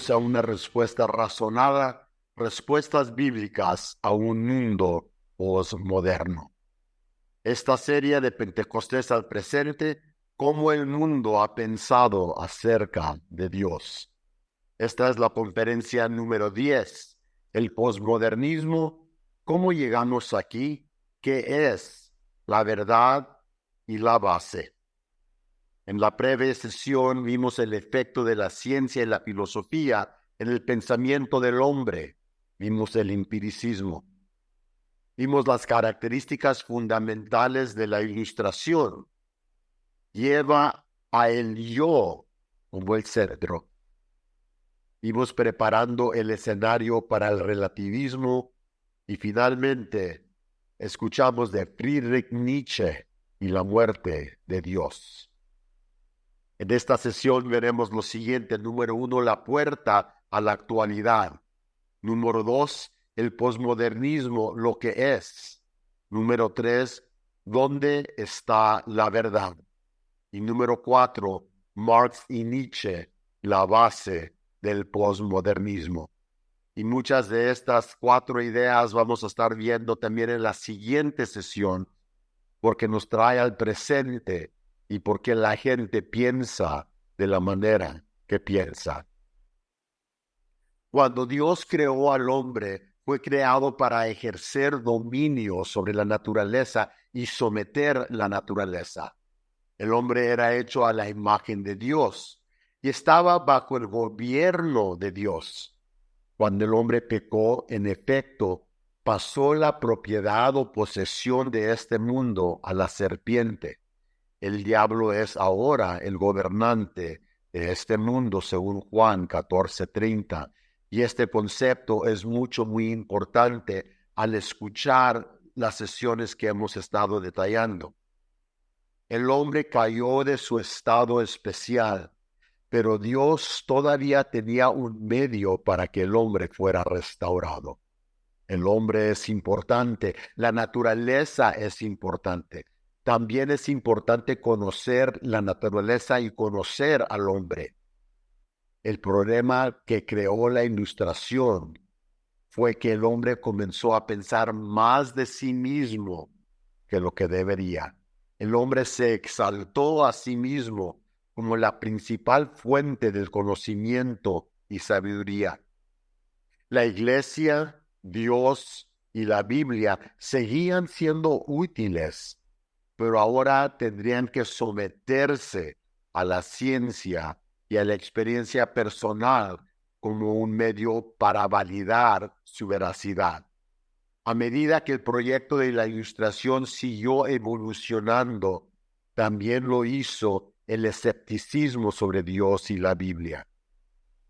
conduce a una respuesta razonada, respuestas bíblicas a un mundo posmoderno. Esta serie de Pentecostés al presente, cómo el mundo ha pensado acerca de Dios. Esta es la conferencia número 10, el posmodernismo, cómo llegamos aquí, qué es la verdad y la base. En la breve sesión vimos el efecto de la ciencia y la filosofía en el pensamiento del hombre. Vimos el empiricismo. Vimos las características fundamentales de la ilustración. Lleva a el yo como el centro. Vimos preparando el escenario para el relativismo y finalmente escuchamos de Friedrich Nietzsche y la muerte de Dios. En esta sesión veremos lo siguiente. Número 1, la puerta a la actualidad. Número 2, el posmodernismo, lo que es. Número 3, ¿dónde está la verdad? Y número 4, Marx y Nietzsche, la base del posmodernismo. Y muchas de estas 4 ideas vamos a estar viendo también en la siguiente sesión, porque nos trae al presente y porque la gente piensa de la manera que piensa. Cuando Dios creó al hombre, fue creado para ejercer dominio sobre la naturaleza y someter la naturaleza. El hombre era hecho a la imagen de Dios y estaba bajo el gobierno de Dios. Cuando el hombre pecó, en efecto, pasó la propiedad o posesión de este mundo a la serpiente. El diablo es ahora el gobernante de este mundo, según Juan 14:30. Y este concepto es muy importante al escuchar las sesiones que hemos estado detallando. El hombre cayó de su estado especial, pero Dios todavía tenía un medio para que el hombre fuera restaurado. El hombre es importante, la naturaleza es importante. También es importante conocer la naturaleza y conocer al hombre. El problema que creó la Ilustración fue que el hombre comenzó a pensar más de sí mismo que lo que debería. El hombre se exaltó a sí mismo como la principal fuente del conocimiento y sabiduría. La Iglesia, Dios y la Biblia seguían siendo útiles, pero ahora tendrían que someterse a la ciencia y a la experiencia personal como un medio para validar su veracidad. A medida que el proyecto de la Ilustración siguió evolucionando, también lo hizo el escepticismo sobre Dios y la Biblia.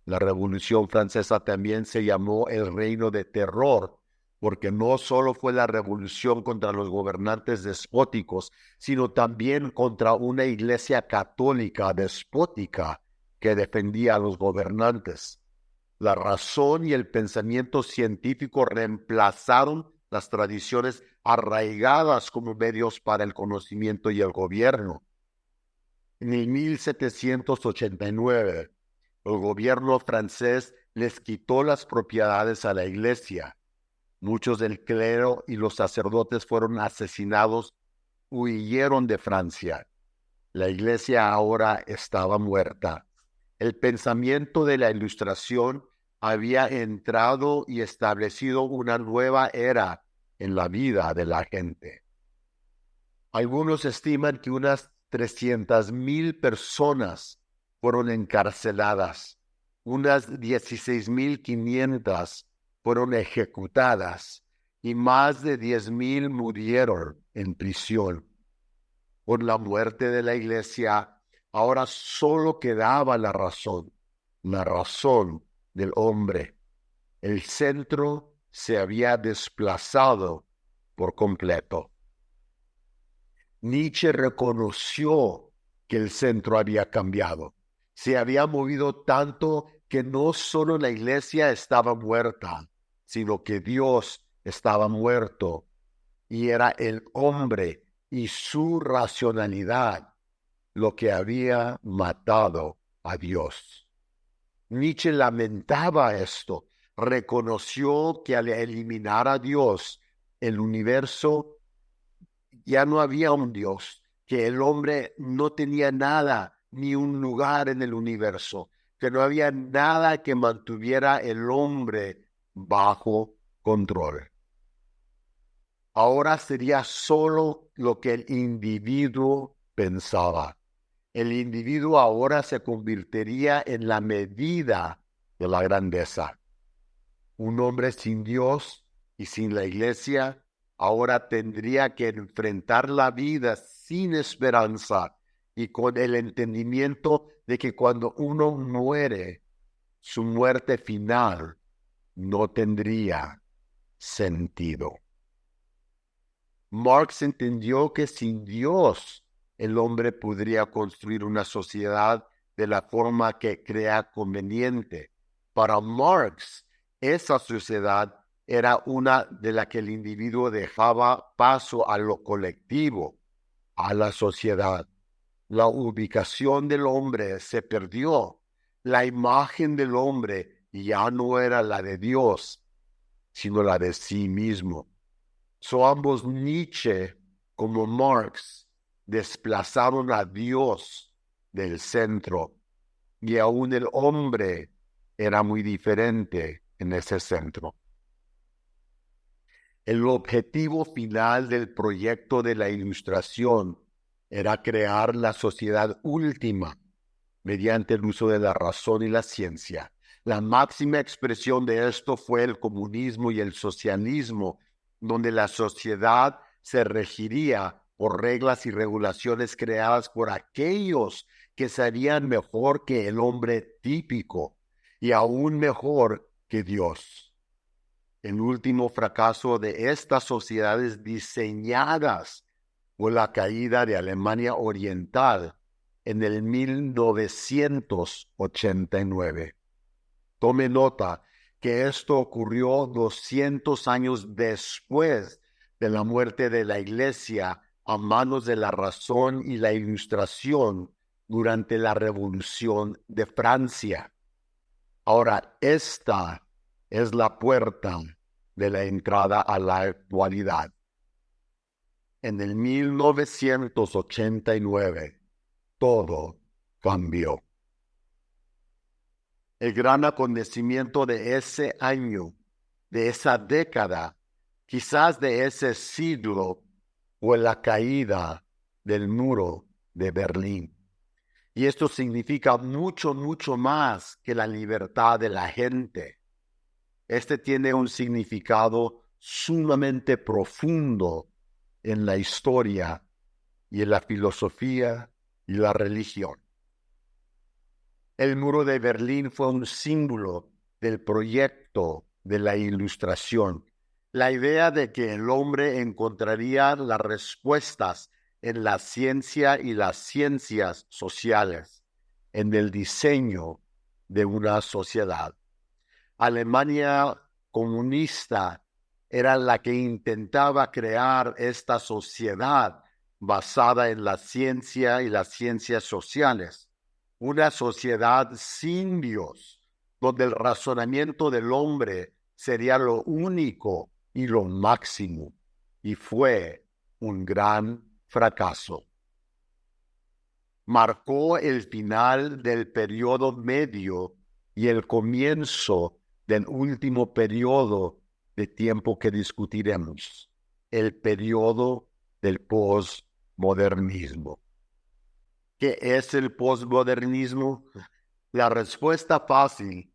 La Revolución Francesa también se llamó el Reino de Terror, porque no solo fue la revolución contra los gobernantes despóticos, sino también contra una iglesia católica despótica que defendía a los gobernantes. La razón y el pensamiento científico reemplazaron las tradiciones arraigadas como medios para el conocimiento y el gobierno. En el 1789, el gobierno francés les quitó las propiedades a la iglesia. Muchos del clero y los sacerdotes fueron asesinados, huyeron de Francia. La iglesia ahora estaba muerta. El pensamiento de la Ilustración había entrado y establecido una nueva era en la vida de la gente. Algunos estiman que unas 300,000 personas fueron encarceladas, unas 16,500 fueron ejecutadas y más de 10,000 murieron en prisión. Por la muerte de la iglesia, ahora solo quedaba la razón del hombre. El centro se había desplazado por completo. Nietzsche reconoció que el centro había cambiado. Se había movido tanto que no solo la iglesia estaba muerta, sino que Dios estaba muerto y era el hombre y su racionalidad lo que había matado a Dios. Nietzsche lamentaba esto, reconoció que al eliminar a Dios, el universo ya no había un Dios, que el hombre no tenía nada ni un lugar en el universo, que no había nada que mantuviera el hombre bajo control. Ahora sería solo lo que el individuo pensaba. El individuo ahora se convertiría en la medida de la grandeza. Un hombre sin Dios y sin la iglesia ahora tendría que enfrentar la vida sin esperanza y con el entendimiento de que cuando uno muere, su muerte final no tendría sentido. Marx entendió que sin Dios el hombre podría construir una sociedad de la forma que crea conveniente. Para Marx, esa sociedad era una de la que el individuo dejaba paso a lo colectivo, a la sociedad. La ubicación del hombre se perdió. La imagen del hombre ya no era la de Dios, sino la de sí mismo. Ambos Nietzsche como Marx desplazaron a Dios del centro y aún el hombre era muy diferente en ese centro. El objetivo final del proyecto de la Ilustración era crear la sociedad última mediante el uso de la razón y la ciencia. La máxima expresión de esto fue el comunismo y el socialismo, donde la sociedad se regiría por reglas y regulaciones creadas por aquellos que sabían mejor que el hombre típico y aún mejor que Dios. El último fracaso de estas sociedades diseñadas por la caída de Alemania Oriental en el 1989. Tome nota que esto ocurrió 200 años después de la muerte de la Iglesia a manos de la razón y la Ilustración durante la Revolución de Francia. Ahora, esta es la puerta de la entrada a la actualidad. En el 1989, todo cambió. El gran acontecimiento de ese año, de esa década, quizás de ese siglo, fue la caída del muro de Berlín. Y esto significa mucho, mucho más que la libertad de la gente. Este tiene un significado sumamente profundo en la historia y en la filosofía y la religión. El muro de Berlín fue un símbolo del proyecto de la Ilustración, la idea de que el hombre encontraría las respuestas en la ciencia y las ciencias sociales, en el diseño de una sociedad. Alemania comunista era la que intentaba crear esta sociedad basada en la ciencia y las ciencias sociales. Una sociedad sin Dios, donde el razonamiento del hombre sería lo único y lo máximo. Y fue un gran fracaso. Marcó el final del periodo medio y el comienzo del último periodo de tiempo que discutiremos, el periodo del posmodernismo. ¿Qué es el posmodernismo? La respuesta fácil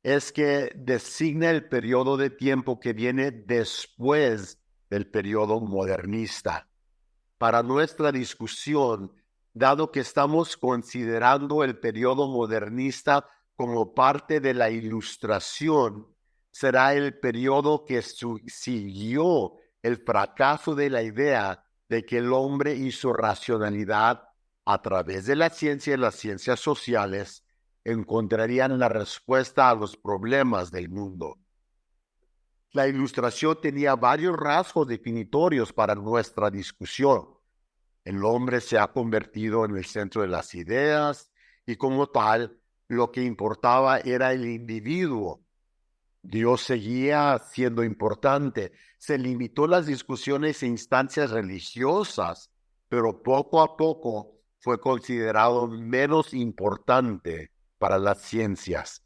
es que designa el periodo de tiempo que viene después del periodo modernista. Para nuestra discusión, dado que estamos considerando el periodo modernista como parte de la Ilustración, será el periodo que siguió el fracaso de la idea de que el hombre y su racionalidad, a través de la ciencia y las ciencias sociales, encontrarían la respuesta a los problemas del mundo. La Ilustración tenía varios rasgos definitorios para nuestra discusión. El hombre se ha convertido en el centro de las ideas y como tal Lo que importaba era el individuo. Dios seguía siendo importante. Se limitó las discusiones e instancias religiosas, pero poco a poco fue considerado menos importante para las ciencias.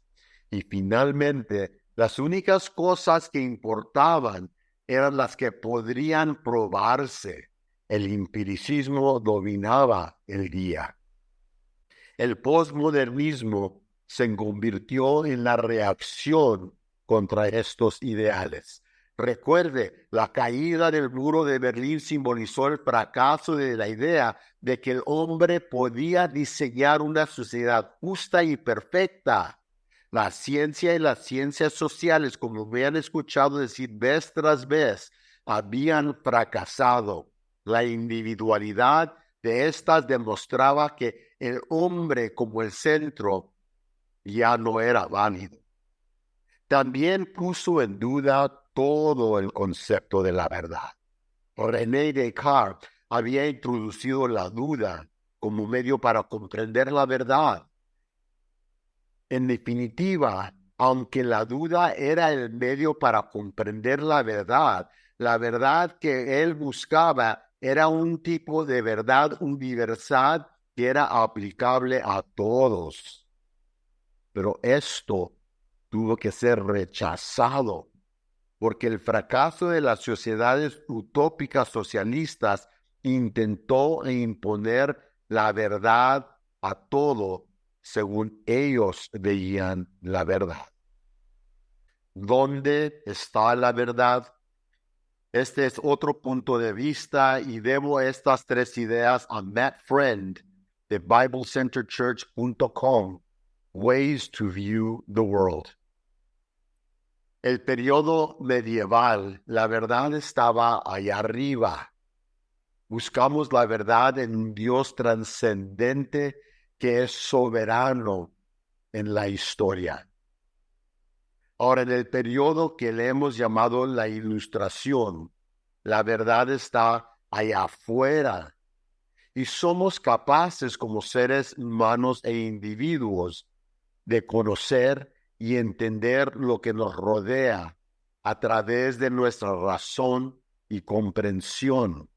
Y finalmente, las únicas cosas que importaban eran las que podrían probarse. El empiricismo dominaba el día. El posmodernismo se convirtió en la reacción contra estos ideales. Recuerde, la caída del muro de Berlín simbolizó el fracaso de la idea de que el hombre podía diseñar una sociedad justa y perfecta. La ciencia y las ciencias sociales, como me han escuchado decir vez tras vez, habían fracasado. La individualidad de estas demostraba que el hombre como el centro ya no era válido. También puso en duda todo el concepto de la verdad. René Descartes había introducido la duda como medio para comprender la verdad. En definitiva, aunque la duda era el medio para comprender la verdad que él buscaba era un tipo de verdad universal que era aplicable a todos. Pero esto tuvo que ser rechazado porque el fracaso de las sociedades utópicas socialistas intentó imponer la verdad a todo según ellos veían la verdad. ¿Dónde está la verdad? Este es otro punto de vista y debo estas tres ideas a Matt Friend de BibleCenterChurch.com, Ways to View the World. El periodo medieval, la verdad estaba allá arriba. Buscamos la verdad en un Dios trascendente que es soberano en la historia. Ahora, en el periodo que le hemos llamado la Ilustración, la verdad está allá afuera y somos capaces como seres humanos e individuos de conocer y entender lo que nos rodea a través de nuestra razón y comprensión.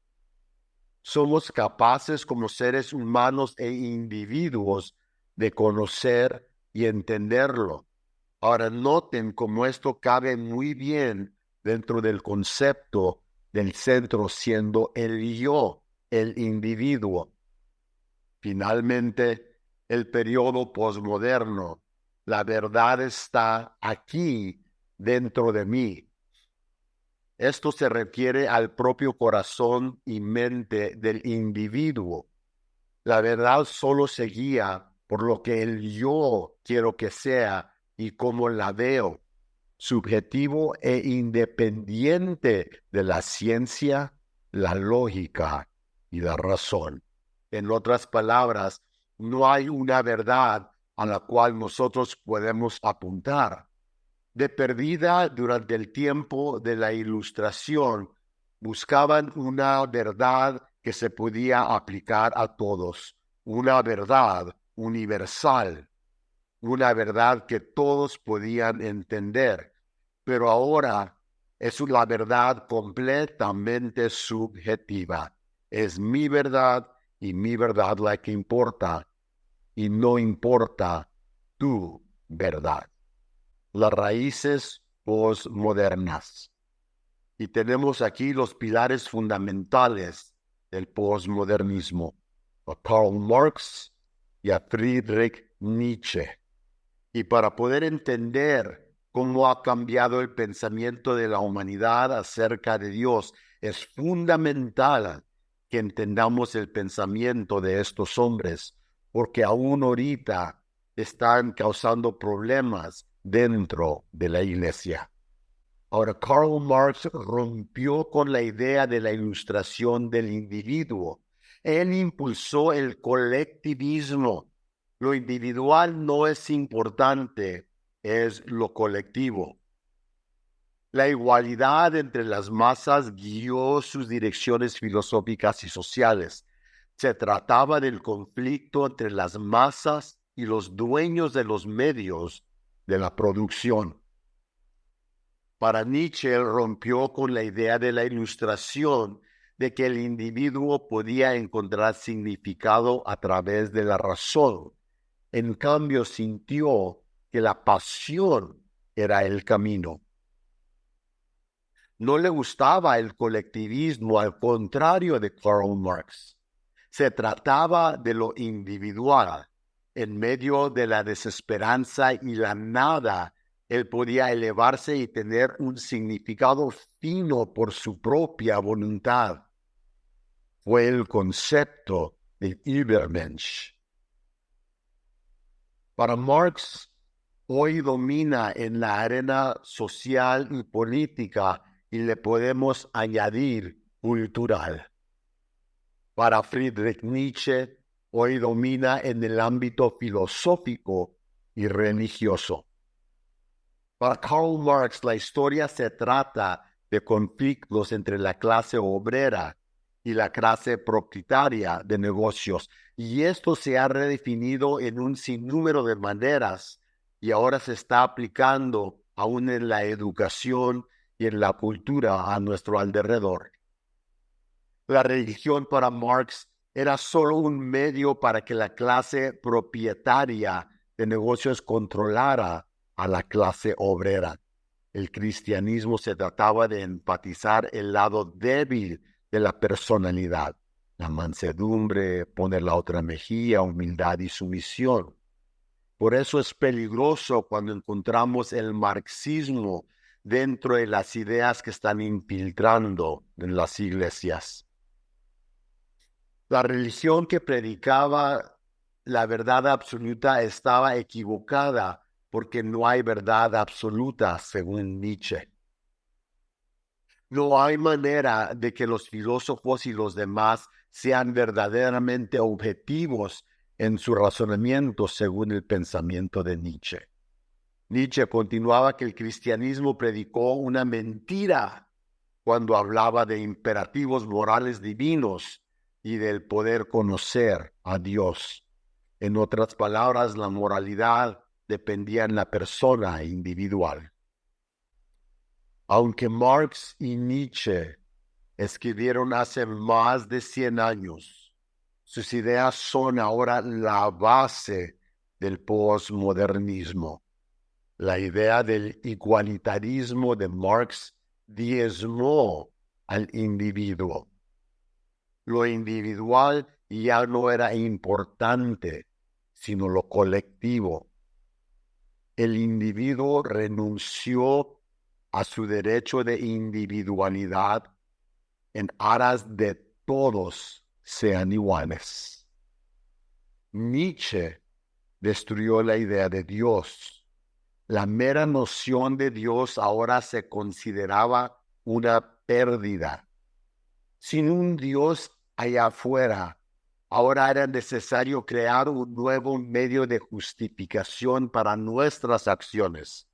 Somos capaces como seres humanos e individuos de conocer y entenderlo. Ahora noten cómo esto cabe muy bien dentro del concepto del centro siendo el yo, el individuo. Finalmente, el periodo posmoderno. La verdad está aquí dentro de mí. Esto se refiere al propio corazón y mente del individuo. La verdad solo se guía por lo que el yo quiero que sea y cómo la veo, subjetivo e independiente de la ciencia, la lógica y la razón. En otras palabras, no hay una verdad a la cual nosotros podemos apuntar. De perdida durante el tiempo de la Ilustración, buscaban una verdad que se podía aplicar a todos, una verdad universal, una verdad que todos podían entender, pero ahora es una verdad completamente subjetiva. Es mi verdad y mi verdad la que importa y no importa tu verdad. Las raíces posmodernas. Y tenemos aquí los pilares fundamentales del posmodernismo, a Karl Marx y a Friedrich Nietzsche. Y para poder entender cómo ha cambiado el pensamiento de la humanidad acerca de Dios, es fundamental que entendamos el pensamiento de estos hombres, porque aún ahorita están causando problemas dentro de la iglesia. Ahora, Karl Marx rompió con la idea de la ilustración del individuo. Él impulsó el colectivismo. Lo individual no es importante, es lo colectivo. La igualdad entre las masas guió sus direcciones filosóficas y sociales. Se trataba del conflicto entre las masas y los dueños de los medios de la producción. Para Nietzsche, él rompió con la idea de la ilustración de que el individuo podía encontrar significado a través de la razón. En cambio, sintió que la pasión era el camino. No le gustaba el colectivismo, al contrario de Karl Marx. Se trataba de lo individual. En medio de la desesperanza y la nada, él podía elevarse y tener un significado fino por su propia voluntad. Fue el concepto de Übermensch. Para Marx, hoy domina en la arena social y política y le podemos añadir cultural. Para Friedrich Nietzsche, hoy domina en el ámbito filosófico y religioso. Para Karl Marx, la historia se trata de conflictos entre la clase obrera y la clase propietaria de negocios, y esto se ha redefinido en un sinnúmero de maneras y ahora se está aplicando aún en la educación y en la cultura a nuestro alrededor. La religión para Marx era solo un medio para que la clase propietaria de negocios controlara a la clase obrera. El cristianismo se trataba de enfatizar el lado débil de la personalidad, la mansedumbre, poner la otra mejilla, humildad y sumisión. Por eso es peligroso cuando encontramos el marxismo dentro de las ideas que están infiltrando en las iglesias. La religión que predicaba la verdad absoluta estaba equivocada porque no hay verdad absoluta, según Nietzsche. No hay manera de que los filósofos y los demás sean verdaderamente objetivos en su razonamiento según el pensamiento de Nietzsche. Nietzsche continuaba que el cristianismo predicó una mentira cuando hablaba de imperativos morales divinos y del poder conocer a Dios. En otras palabras, la moralidad dependía en la persona individual. Aunque Marx y Nietzsche escribieron hace más de 100 años, sus ideas son ahora la base del posmodernismo. La idea del igualitarismo de Marx diezmó al individuo. Lo individual ya no era importante, sino lo colectivo. El individuo renunció a su derecho de individualidad en aras de todos sean iguales. Nietzsche destruyó la idea de Dios. La mera noción de Dios ahora se consideraba una pérdida. Sin un Dios allá afuera, ahora era necesario crear un nuevo medio de justificación para nuestras acciones.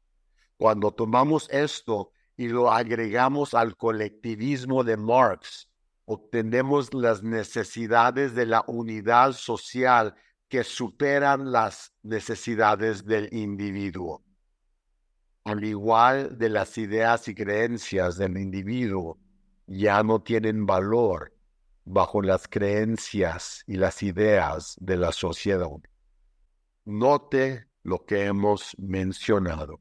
Cuando tomamos esto y lo agregamos al colectivismo de Marx, obtenemos las necesidades de la unidad social que superan las necesidades del individuo. Al igual de las ideas y creencias del individuo, ya no tienen valor bajo las creencias y las ideas de la sociedad. Note lo que hemos mencionado.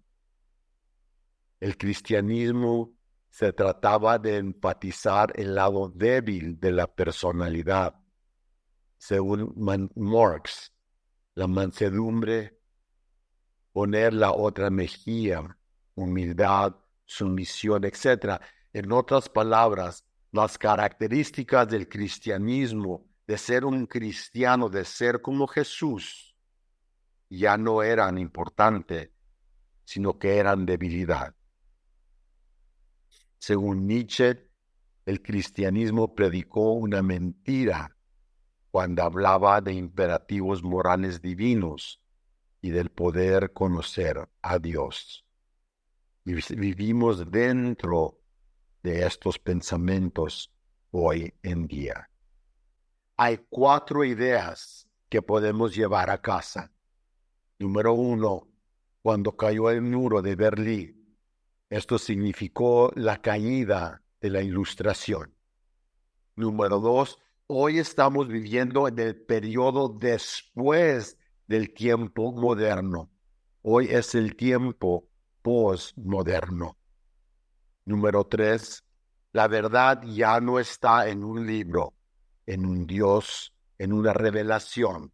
El cristianismo se trataba de enfatizar el lado débil de la personalidad. Según Marx, la mansedumbre, poner la otra mejilla, humildad, sumisión, etc. En otras palabras, las características del cristianismo, de ser un cristiano, de ser como Jesús, ya no eran importantes, sino que eran debilidad. Según Nietzsche, el cristianismo predicó una mentira cuando hablaba de imperativos morales divinos y del poder conocer a Dios. Vivimos dentro de estos pensamientos hoy en día. Hay 4 ideas que podemos llevar a casa. Número uno, cuando cayó el muro de Berlín, esto significó la caída de la Ilustración. Número dos, hoy estamos viviendo en el periodo después del tiempo moderno. Hoy es el tiempo postmoderno. Número tres, la verdad ya no está en un libro, en un Dios, en una revelación.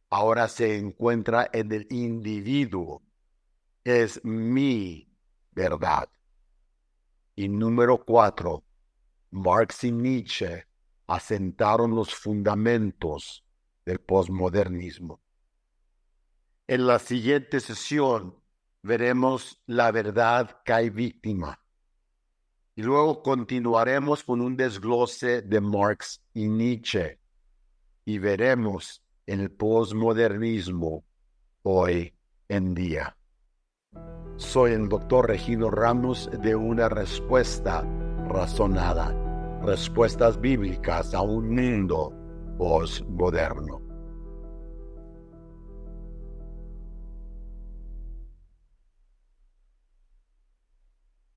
Ahora se encuentra en el individuo. Es mi verdad. Y número cuatro, Marx y Nietzsche asentaron los fundamentos del posmodernismo. En la siguiente sesión veremos la verdad cae víctima. Y luego continuaremos con un desglose de Marx y Nietzsche y veremos el posmodernismo hoy en día. Soy el doctor Regino Ramos de Una Respuesta Razonada. Respuestas bíblicas a un mundo posmoderno.